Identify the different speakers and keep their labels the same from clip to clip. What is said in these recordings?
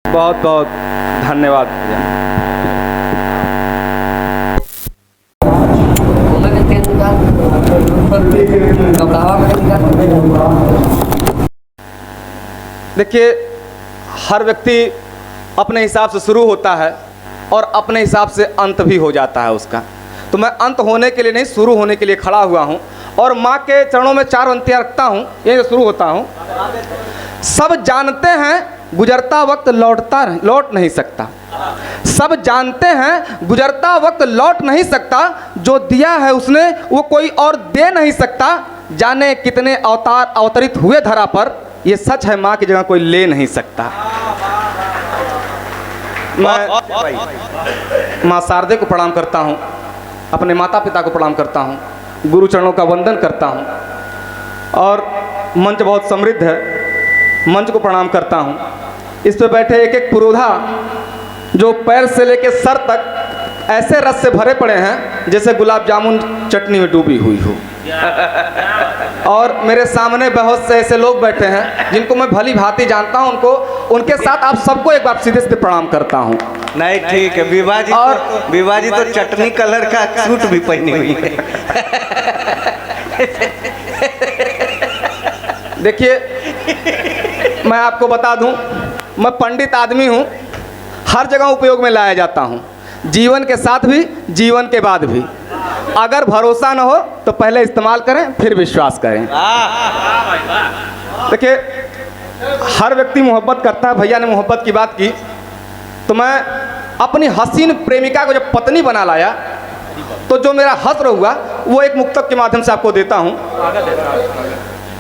Speaker 1: बहुत बहुत धन्यवाद भैया। देखिए, हर व्यक्ति अपने हिसाब से शुरू होता है और अपने हिसाब से अंत भी हो जाता है उसका। तो मैं अंत होने के लिए नहीं, शुरू होने के लिए खड़ा हुआ हूँ और माँ के चरणों में 4 पंक्तियाँ रखता हूँ, यहीं से शुरू होता हूँ। सब जानते हैं गुजरता वक्त लौट नहीं सकता। सब जानते हैं गुजरता वक्त लौट नहीं सकता। जो दिया है उसने वो कोई और दे नहीं सकता। जाने कितने अवतार अवतरित हुए धरा पर, ये सच है माँ की जगह कोई ले नहीं सकता। मैं माँ शारदे को प्रणाम करता हूँ, अपने माता पिता को प्रणाम करता हूँ, गुरु चरणों का वंदन करता हूँ और मंच बहुत समृद्ध है, मंच को प्रणाम करता हूँ। इस पे बैठे एक एक पुरोधा जो पैर से लेकर सर तक ऐसे रस से भरे पड़े हैं जैसे गुलाब जामुन चटनी में डूबी हुई हो। और मेरे सामने बहुत से ऐसे लोग बैठे हैं जिनको मैं भली भांति जानता हूं, उनके साथ आप सबको एक बार सीधे सीधे प्रणाम करता हूं।
Speaker 2: नहीं ठीक है, विवाजी तो चटनी कलर का सूट भी पहनी हुई है।
Speaker 1: देखिए, मैं आपको बता दूं, मैं पंडित आदमी हूं, हर जगह उपयोग में लाया जाता हूं, जीवन के साथ भी जीवन के बाद भी। अगर भरोसा न हो तो पहले इस्तेमाल करें फिर विश्वास करें। देखिए, हर व्यक्ति मोहब्बत करता है। भैया ने मोहब्बत की बात की तो मैं अपनी हसीन प्रेमिका को जब पत्नी बना लाया तो जो मेरा हस्र हुआ वो एक मुक्तक के माध्यम से आपको देता हूं।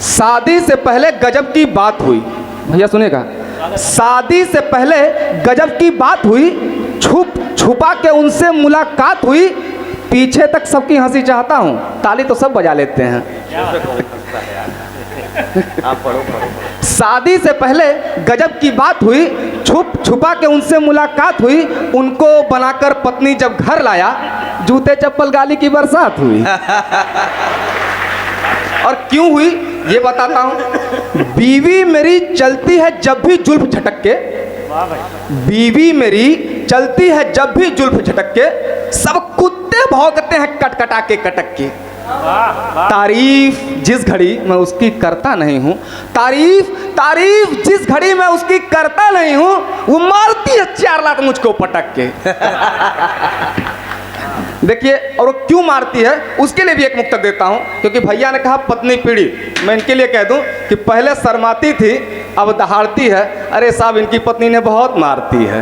Speaker 1: शादी से पहले गजब की बात हुई, भैया सुनेगा। शादी से पहले गजब की बात हुई, छुपा के उनसे मुलाकात हुई, पीछे तक सबकी हंसी चाहता हूँ, ताली तो सब बजा लेते हैं। शादी से पहले गजब की बात हुई, छुपा के उनसे मुलाकात हुई, उनको बनाकर पत्नी जब घर लाया, जूते चप्पल गाली की बरसात हुई। और क्यों हुई ये बताता हूँ। बीवी मेरी चलती है जब भी जुल्फ झटक के, बीवी मेरी चलती है जब भी जुल्फ झटक के, सब कुत्ते भौंकते हैं कटकटा के कटक के। तारीफ जिस घड़ी मैं उसकी करता नहीं हूँ, तारीफ जिस घड़ी मैं उसकी करता नहीं हूँ, वो मारती है 4 लात मुझको पटक के। देखिए, और वो क्यों मारती है उसके लिए भी एक मुक्तक देता हूँ, क्योंकि भैया ने कहा पत्नी पीड़ी, मैं इनके लिए कह दूँ कि पहले शर्माती थी अब दहाड़ती है। अरे साहब, इनकी पत्नी ने बहुत मारती है।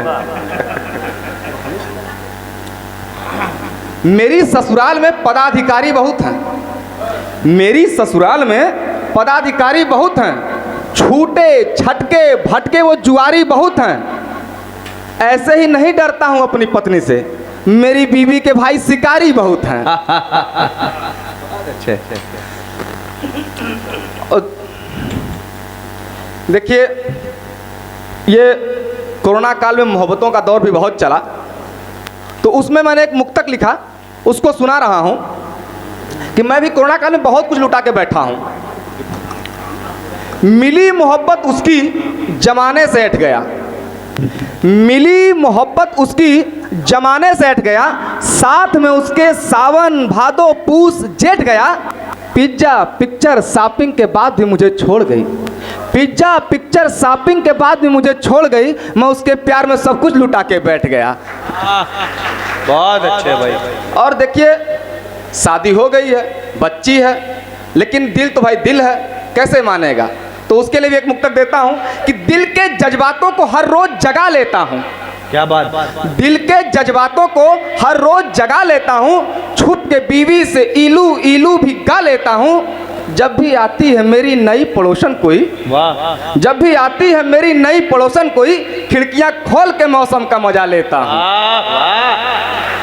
Speaker 1: मेरी ससुराल में पदाधिकारी बहुत हैं, मेरी ससुराल में पदाधिकारी बहुत हैं, छूटे छटके भटके वो जुआरी बहुत हैं। ऐसे ही नहीं डरता हूँ अपनी पत्नी से, मेरी बीवी के भाई शिकारी बहुत हैं। देखिए, ये कोरोना काल में मोहब्बतों का दौर भी बहुत चला, तो उसमें मैंने एक मुक्तक लिखा, उसको सुना रहा हूं कि मैं भी कोरोना काल में बहुत कुछ लुटा के बैठा हूं। मिली मोहब्बत उसकी जमाने से हट गया, मिली मोहब्बत उसकी जमाने से हट गया, साथ में उसके सावन भादो पूस जेठ गया। पिज्जा पिक्चर शॉपिंग के बाद भी मुझे छोड़ गई, पिज्जा पिक्चर शॉपिंग के बाद भी मुझे छोड़ गई, मैं उसके प्यार में सब कुछ लुटा के बैठ गया।
Speaker 2: बहुत अच्छे भाई।
Speaker 1: और देखिए, शादी हो गई है, बच्ची है, लेकिन दिल तो भाई दिल है, कैसे मानेगा। तो उसके लिए भी एक मुक्तक देता हूं कि दिल के जज्बातों को हर रोज जगा लेता हूं।
Speaker 2: क्या बात।
Speaker 1: दिल के जज्बातों को हर रोज जगा लेता हूं, छुप के बीवी से इलू इलू भी गा लेता हूं। जब भी आती है मेरी नई पड़ोसन कोई,
Speaker 2: वाह,
Speaker 1: जब भी आती है मेरी नई पड़ोसन कोई, खिड़कियां खोल के मौसम का मजा लेता हूं।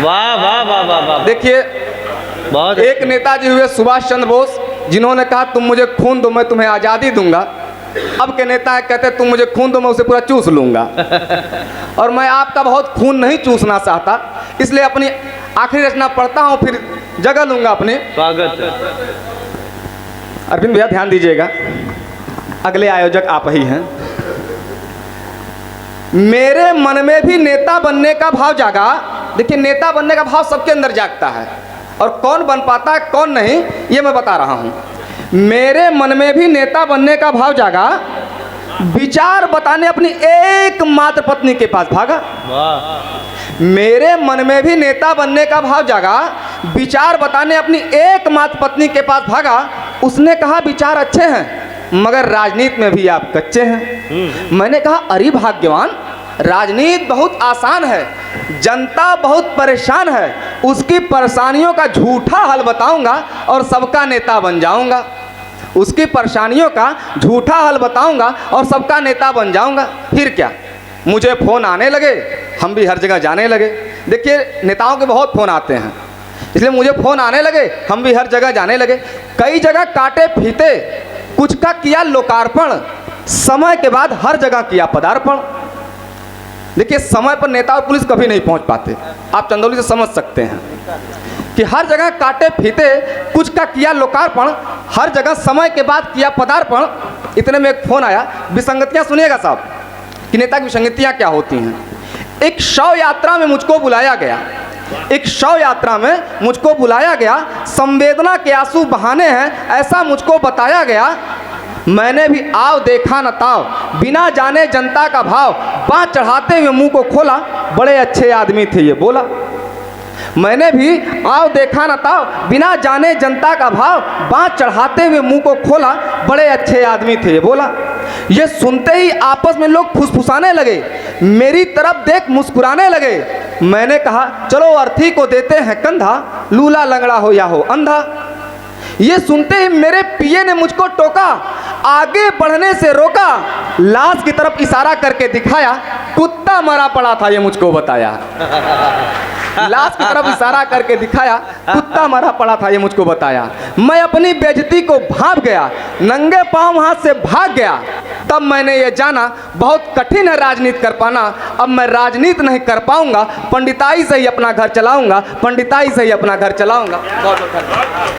Speaker 2: वाह वाह वाह वाह।
Speaker 1: देखिए,
Speaker 2: बहुत
Speaker 1: एक नेताजी हुए सुभाष चंद्र बोस, जिन्होंने कहा तुम मुझे खून दो मैं तुम्हें आज़ादी दूंगा। अब के नेता कहते तुम मुझे खून दो मैं उसे पूरा चूस लूंगा। और मैं आपका बहुत खून नहीं चूसना चाहता, इसलिए अपनी आखिरी रचना पढ़ता हूँ, फिर जगह लूंगा अपने।
Speaker 2: स्वागत है।
Speaker 1: अरविंद भैया ध्यान दीजिएगा, अगले आयोजक आप ही हैं। मेरे मन में भी नेता बनने का भाव जागा। देखिए, नेता बनने का भाव सबके अंदर जागता है, और कौन बन पाता है कौन नहीं ये मैं बता रहा हूँ। मेरे मन में भी नेता बनने का भाव जागा, विचार बताने अपनी एकमात्र पत्नी के पास भागा। मेरे मन में भी नेता बनने का भाव जागा, विचार बताने अपनी एकमात्र पत्नी के पास भागा। उसने कहा विचार अच्छे हैं मगर राजनीति में भी आप कच्चे हैं। मैंने कहा अरे भाग्यवान, राजनीति बहुत आसान है, जनता बहुत परेशान है, उसकी परेशानियों का झूठा हल बताऊंगा और सबका नेता बन जाऊंगा। उसकी परेशानियों का झूठा हल बताऊंगा और सबका नेता बन जाऊंगा। फिर क्या, मुझे फ़ोन आने लगे, हम भी हर जगह जाने लगे। देखिए, नेताओं के बहुत फ़ोन आते हैं, इसलिए मुझे फ़ोन आने लगे, हम भी हर जगह जाने लगे। कई जगह काटे फीते, कुछ का किया लोकार्पण, समय के बाद हर जगह किया पदार्पण। देखिए, समय पर नेता और पुलिस कभी नहीं पहुंच पाते, आप चंदौली से समझ सकते हैं कि हर जगह काटे फीते, कुछ का किया लोकार्पण, हर जगह समय के बाद किया पदार्पण। इतने में एक फ़ोन आया। विसंगतियाँ सुनिएगा साहब कि नेता की विसंगतियाँ क्या होती हैं। एक शव यात्रा में मुझको बुलाया गया, एक शव यात्रा में मुझको बुलाया गया, संवेदना के आंसू बहाने हैं ऐसा मुझको बताया गया। मैंने भी आओ देखा न ताव, बिना जाने जनता का भाव, बाँह चढ़ाते हुए मुंह को खोला, बड़े अच्छे आदमी थे ये बोला। मैंने भी आओ देखा न ताव, बिना जाने जनता का भाव, बाँह चढ़ाते हुए मुंह को खोला, बड़े अच्छे आदमी थे ये बोला। ये सुनते ही आपस में लोग फुसफुसाने लगे, मेरी तरफ देख मुस्कुराने लगे। मैंने कहा चलो अर्थी को देते हैं कंधा, लूला लंगड़ा हो या हो अंधा। ये सुनते ही मेरे पिए ने मुझको टोका, आगे बढ़ने से रोका, लाश की तरफ इशारा करके दिखाया, कुत्ता मरा पड़ा था ये मुझको बताया। लाश की तरफ इशारा करके दिखाया, कुत्ता मरा पड़ा था ये मुझको बताया। मैं अपनी बेइज्जती को भांप गया, नंगे पांव वहां से भाग गया। तब मैंने ये जाना बहुत कठिन है राजनीति कर पाना। अब मैं राजनीति नहीं कर पाऊंगा, पंडिताई से ही अपना घर चलाऊंगा, पंडिताई से ही अपना घर चलाऊंगा। बहुत बहुत धन्यवाद।